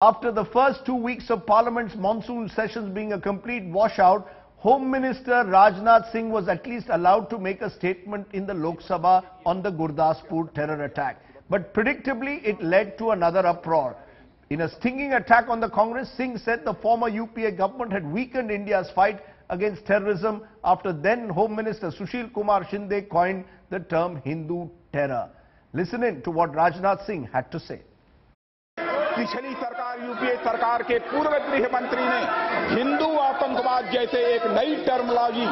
After the first 2 weeks of Parliament's monsoon sessions being a complete washout, Home Minister Rajnath Singh was at least allowed to make a statement in the Lok Sabha on the Gurdaspur terror attack. But predictably, it led to another uproar. In a stinging attack on the Congress, Singh said the former UPA government had weakened India's fight against terrorism after then Home Minister Sushil Kumar Shinde coined the term Hindu terror. Listen in to what Rajnath Singh had to say. पिछली सरकार UPA सरकार के पूर्व गृह मंत्री ने हिंदू आतंकवाद जैसे एक नई टर्मिनोलॉजी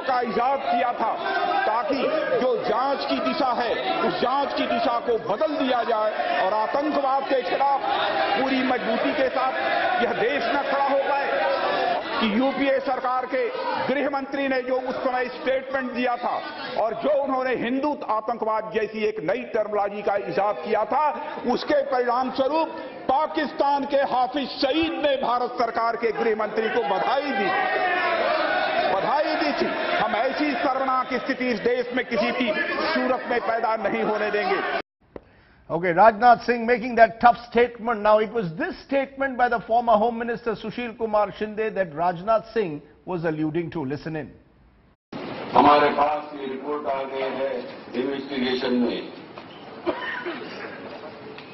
का इजाद किया था ताकि जो जांच की दिशा है उस जांच की दिशा को बदल दिया जाए और आतंकवाद के खिलाफ पूरी मजबूती के साथ यह देश न खड़ा हो पाए कि यूपीए सरकार के गृह मंत्री ने जो उस समय स्टेटमेंट दिया था और जो उन्होंने हिंदू आतंकवाद जैसी एक नई टर्मिनोलॉजी का इजाद किया था उसके परिणाम स्वरूप पाकिस्तान के हाफिज सईद ने भारत सरकार के गृह मंत्री को बधाई दी थी। हम ऐसी शर्मनाक स्थिति इस देश में किसी भी सूरत में पैदा नहीं होने देंगे। Okay, Rajnath Singh making that tough statement. Now, it was this statement by the former Home Minister Sushil Kumar Shinde that Rajnath Singh was alluding to. Listen in. हमारे पास ये रिपोर्ट आ गई है इन्वेस्टिगेशन में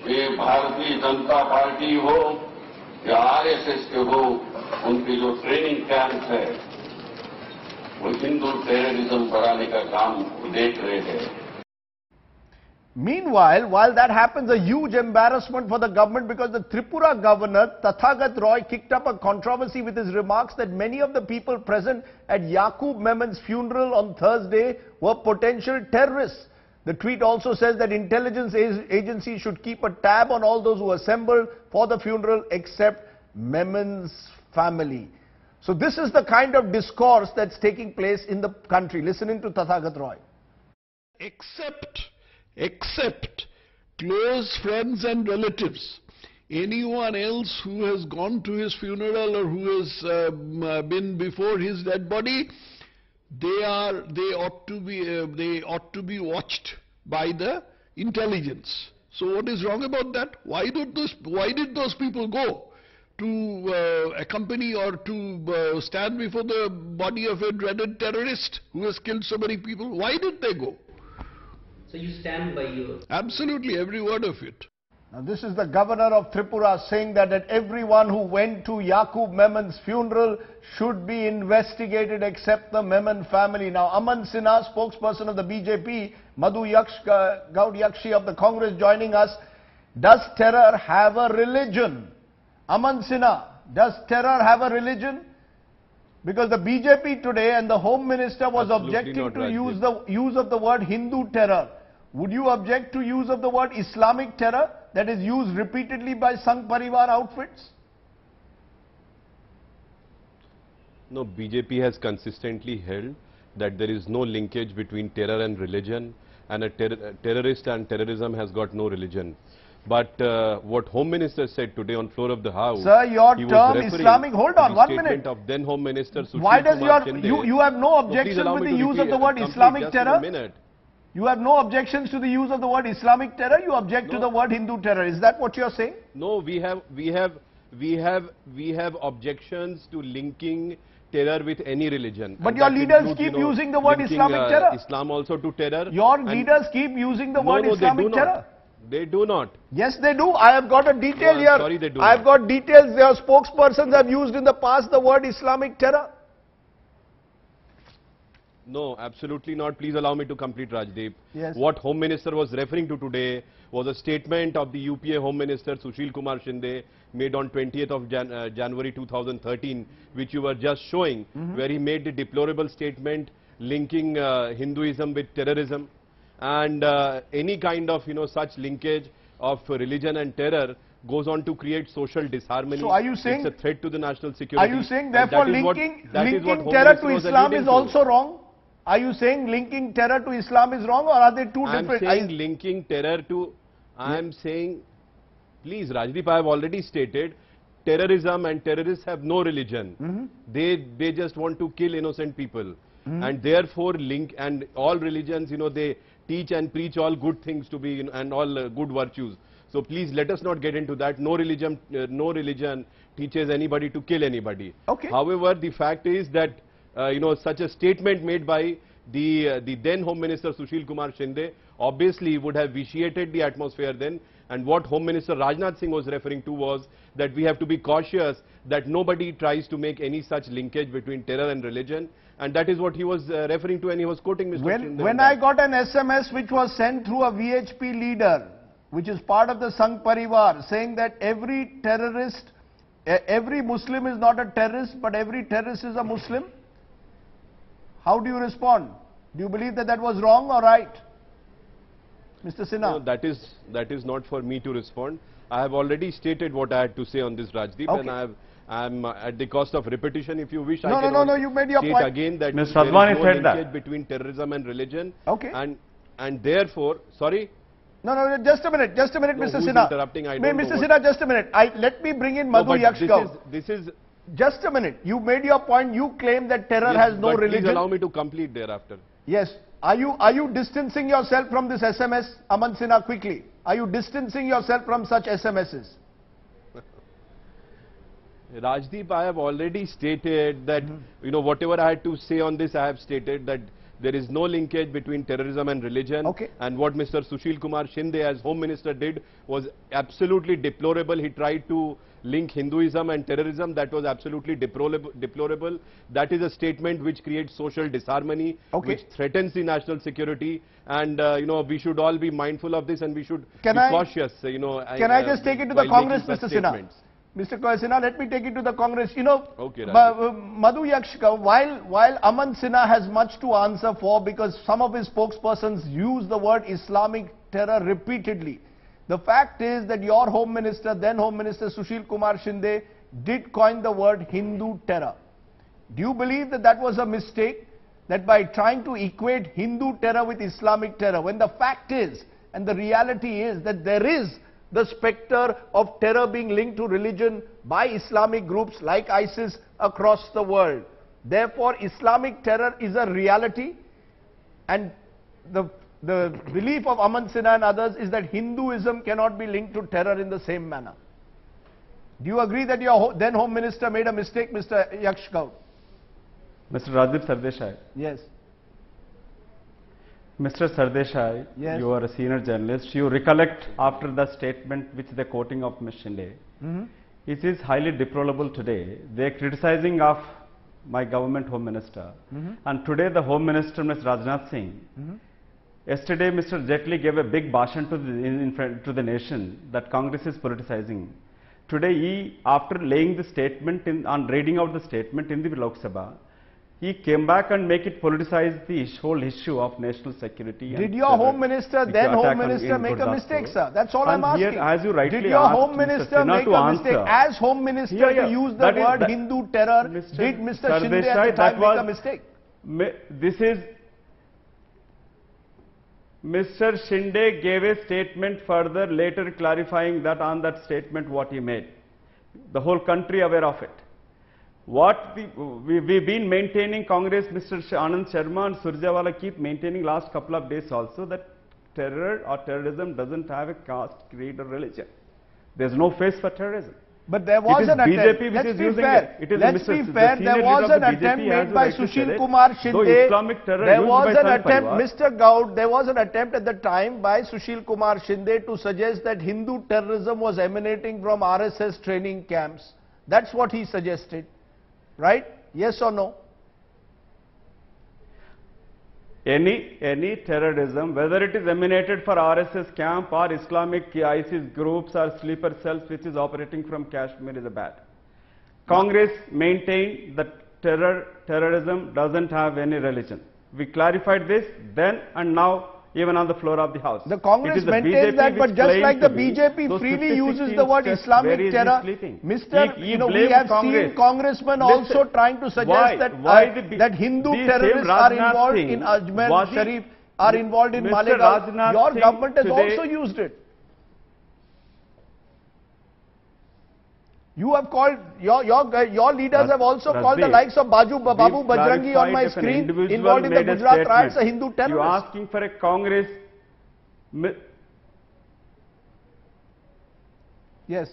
ये भारतीय जनता पार्टी हो या RSS के हो उनके जो ट्रेनिंग कैंप है वो हिंदू टेररिज्म बढ़ाने का काम देख रहे हैं। Meanwhile, while that happens, a huge embarrassment for the government because the Tripura governor, Tathagat Roy, kicked up a controversy with his remarks that many of the people present at Yaqub Memon's funeral on Thursday were potential terrorists. The tweet also says that intelligence agencies should keep a tab on all those who assembled for the funeral except Memon's family. So this is the kind of discourse that's taking place in the country. Listening to Tathagat Roy. Except close friends and relatives. Anyone else who has gone to his funeral or who has been before his dead body, they ought to be watched by the intelligence. So what is wrong about that? Why did those people go to accompany or to stand before the body of a dreaded terrorist who has killed so many people? Why did they go? So you stand by yours? Absolutely, every word of it. Now this is the governor of Tripura saying that everyone who went to Yaqub Memon's funeral should be investigated except the Memon family. Now Aman Sinha, spokesperson of the BJP, Madhu Gaud Yakshi of the Congress joining us. Does terror have a religion? Aman Sinha, does terror have a religion? Because the BJP today and the Home Minister was objecting to use of the word Hindu terror. Would you object to use of the word Islamic terror that is used repeatedly by Sangh Parivar outfits? No, BJP has consistently held that there is no linkage between terror and religion, and a terrorist and terrorism has got no religion. But what Home Minister said today on floor of the House, sir, your term Islamic, hold on, 1 minute. Of then Home Minister Sushil Why does Kumar Shinde, you have no objection with the use of the word Islamic terror? You have no objections to the use of the word Islamic terror. You object to the word Hindu terror. Is that what you are saying? No, we have objections to linking terror with any religion. But your leaders keep using the word Islamic terror. Islam also to terror. Your leaders keep using the word Islamic terror. They do not. Yes, they do. I have got a detail here. Sorry, they do I have got details. Their spokespersons have used in the past the word Islamic terror. No, absolutely not. Please allow me to complete, Rajdeep. Yes. What Home Minister was referring to today was a statement of the UPA Home Minister Sushil Kumar Shinde made on 20th of January 2013, which you were just showing, where he made the deplorable statement linking Hinduism with terrorism. And any kind of, such linkage of religion and terror goes on to create social disharmony. So are you saying, it's a threat to the national security. Are you saying therefore linking terror to Islam is also wrong? Are you saying linking terror to Islam is wrong, or are they two different? I'm saying linking terror to, I'm saying, please Rajdeep, I have already stated, terrorism and terrorists have no religion. They just want to kill innocent people. And therefore and all religions, they teach and preach all good things to be and all good virtues. So please let us not get into that. No religion teaches anybody to kill anybody. Okay. However, the fact is that such a statement made by the then Home Minister Sushil Kumar Shinde obviously would have vitiated the atmosphere then. And what Home Minister Rajnath Singh was referring to was that we have to be cautious that nobody tries to make any such linkage between terror and religion. And that is what he was referring to, and he was quoting Mr. Shinde. When I got an SMS which was sent through a VHP leader, which is part of the Sangh Parivar, saying that every terrorist, every Muslim is not a terrorist, but every terrorist is a Muslim, how do you respond? Do you believe that that was wrong or right? Mr. Sinha. No, that is not for me to respond. I have already stated what I had to say on this, Rajdeep, Okay. and I'm at the cost of repetition. If you wish, No, I can no, you made your state point. again that Mr. there is Advani no said that. linkage between terrorism and religion. Okay. And therefore, sorry. No, just a minute, No, Mr. who's Sinha. interrupting? I don't know Mr. what- Sinha, just a minute. Let me bring in No, Madhu but Yakshgaon. this is Just a minute. You made your point. You claim that terror yes, has no but religion. Please allow me to complete thereafter. Yes. Are you distancing yourself from this SMS, Aman Sinha, quickly? Are you distancing yourself from such SMSs? Rajdeep, I have already stated that, whatever I had to say on this, I have stated that there is no linkage between terrorism and religion. Okay. And what Mr. Sushil Kumar Shinde as Home Minister did was absolutely deplorable. He tried to link Hinduism and terrorism. That was absolutely deplorable. That is a statement which creates social disharmony, Okay. which threatens the national security. And, we should all be mindful of this, and we should Can be I- cautious, Can I just take it to the while Congress, making such Mr. Sinha? statements. Mr. Sinha, let me take it to the Congress. Okay, Madhu Yakshgaon, while Aman Sinha has much to answer for because some of his spokespersons use the word Islamic terror repeatedly, the fact is that your Home Minister, then Home Minister Sushil Kumar Shinde, did coin the word Hindu terror. Do you believe that that was a mistake? That by trying to equate Hindu terror with Islamic terror, when the fact is, and the reality is that there is the specter of terror being linked to religion by Islamic groups like ISIS across the world. Therefore, Islamic terror is a reality, and the belief of Aman Sinha and others is that Hinduism cannot be linked to terror in the same manner. Do you agree that your then Home Minister made a mistake, Mr. Yakshgaon? Mr. Rajdeep Sardeshai. Yes. Mr. Sardeshai, Yes. you are a senior journalist. You recollect after the statement which they quoting of Ms. Shinde. It is highly deplorable today. They are criticizing of my government Home Minister. And today the Home Minister, Mr. Rajnath Singh, yesterday Mr. Jaitley gave a big bhashan to the nation that Congress is politicizing. Today he, after laying the statement, on reading out the statement in the Lok Sabha, he came back and make it politicize the whole issue of national security. Did your Home Minister, then Home Minister, make a mistake, sir? That's all I'm asking. Here, as you rightly did your asked, Home Mr. Minister Sinha make to a mistake? answer. As Home Minister to use the word Hindu terror, did Mr. Shinde at the time make a mistake? This is Mr. Shinde gave a statement further, later clarifying that on that statement what he made. The whole country aware of it. What we've been maintaining, Congress, Mr. Anand Sharma and Surjewala keep maintaining last couple of days also that terror or terrorism doesn't have a caste, creed or religion. There's no face for terrorism. But there was an attempt. BJP which Let's is be using fair. it. It is Let's Mr. be the fair. senior There was leader an of the attempt BJP, as made you by rightly said Sushil it, Kumar though Shinde. Islamic terror There used was by an Sangh attempt, Parivar. Mr. Gaud, there was an attempt at the time by Sushil Kumar Shinde to suggest that Hindu terrorism was emanating from RSS training camps. That's what he suggested. Right? Yes or no? Any terrorism, whether it is emanated for RSS camp or Islamic ISIS groups or sleeper cells which is operating from Kashmir is a bad. Congress maintained that terrorism doesn't have any religion. We clarified this then and now even on the floor of the House. The Congress It is the maintains BJP that, but which just claimed like the to be BJP those freely 50, uses 16 the word steps, Islamic where is he terror, sleeping? Mr. He we blamed have Congress. seen congressmen Listen, also trying to suggest why that Hindu the same terrorists are Rajnath involved Singh in Ajmer was Sharif, are involved in Mr. Malegaon. Rajnath Your Singh government has today- also used it. You have called, your leaders have also called the likes of Babu Bajrangi on my screen involved in the Gujarat riots a Hindu You terrorist. are asking for a Congress. Yes.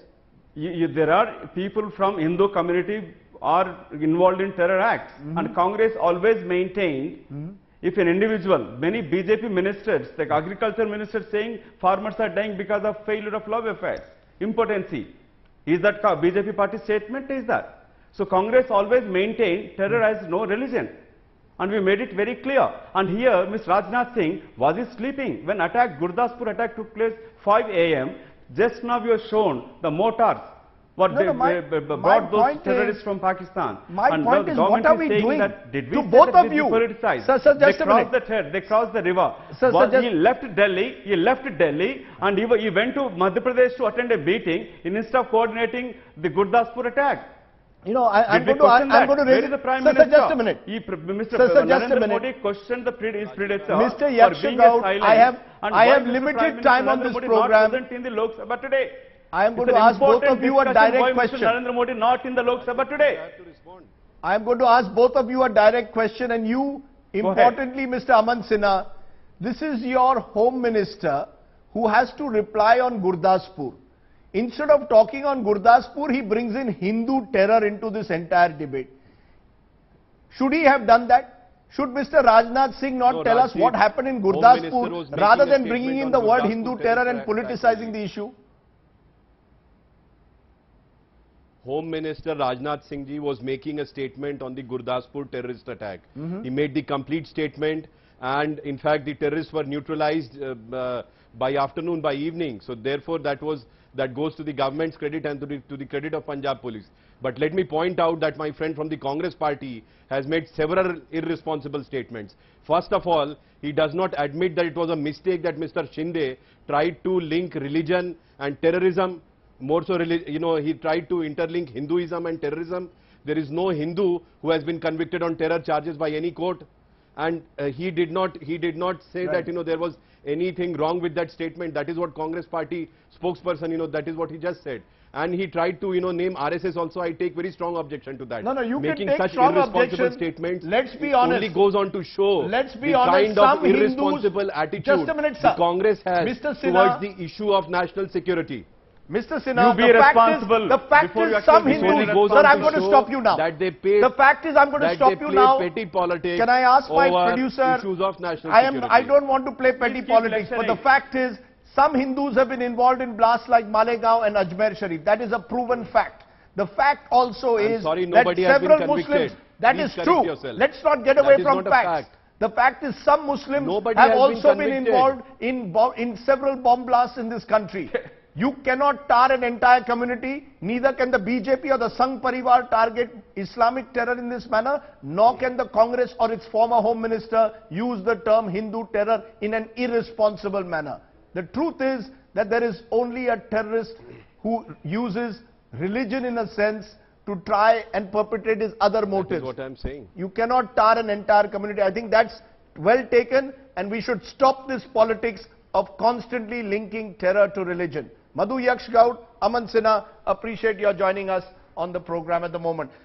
There are people from Hindu community are involved in terror acts, and Congress always maintained if an individual, many BJP ministers, like agriculture ministers saying farmers are dying because of failure of love affairs, impotency. Is that BJP party statement? Is that? So Congress always maintained terror has no religion. And we made it very clear. And here, Ms. Rajnath Singh, was he sleeping? When Gurdaspur attack took place 5 a.m., just now you have shown the mortars. What brought those terrorists from Pakistan. My point is, what are we doing to both of you? Sir, just a minute. They crossed the river. He left Delhi and he went to Madhya Pradesh to attend a meeting instead of coordinating the Gurdaspur attack. You know, I'm going to raise... Where is the Prime Minister? Sir, just a minute. Narendra Modi questioned his predecessor. Mr. Yaksha Gaud, I have limited time on this program. Not present in the Lok Sabha today. I am going to ask both of you a direct question. Narendra Modi not in the Lok Sabha today. I am going to ask both of you a direct question, and you, importantly, Mr. Aman Sinha, this is your Home Minister who has to reply on Gurdaspur. Instead of talking on Gurdaspur, he brings in Hindu terror into this entire debate. Should he have done that? Should Mr. Rajnath Singh not tell us what happened in Gurdaspur rather than bringing in the word Hindu terror and politicizing the issue? Home Minister Rajnath Singh ji was making a statement on the Gurdaspur terrorist attack. He made the complete statement, and in fact the terrorists were neutralized by afternoon, by evening. So therefore that goes to the government's credit and to the credit of Punjab Police. But let me point out that my friend from the Congress party has made several irresponsible statements. First of all, he does not admit that it was a mistake that Mr. Shinde tried to link religion and terrorism. More so, he tried to interlink Hinduism and terrorism. There is no Hindu who has been convicted on terror charges by any court. And he did not say that, there was anything wrong with that statement. That is what Congress party spokesperson, that is what he just said. And he tried to, name RSS also. I take very strong objection to that. No, you Making can take such strong irresponsible objection. statements. Let's be honest. Only goes on to show the kind of irresponsible attitude just a minute, sir. the Congress has Mr. towards the issue of national security. Mr. Sinha, you be responsible. The fact is some Hindus, sir, I'm going to stop you now. That they paid, the fact is, I'm going to stop you now. Petty politics. Can I ask my producer? Issues of national security. I don't want to play petty politics, but the fact is, some Hindus have been involved in blasts like Malegaon and Ajmer Sharif. That is a proven fact. The fact also is that several Muslims. That is true. Let's not get away from facts. The fact is, some Muslims have also been involved in several bomb blasts in this country. You cannot tar an entire community, neither can the BJP or the Sangh Parivar target Islamic terror in this manner, nor can the Congress or its former Home Minister use the term Hindu terror in an irresponsible manner. The truth is that there is only a terrorist who uses religion in a sense to try and perpetrate his other motives. That is what I'm saying. You cannot tar an entire community. I think that's well taken, and we should stop this politics of constantly linking terror to religion. Madhu Yaksha Gaud, Aman Sinha, appreciate your joining us on the program at the moment.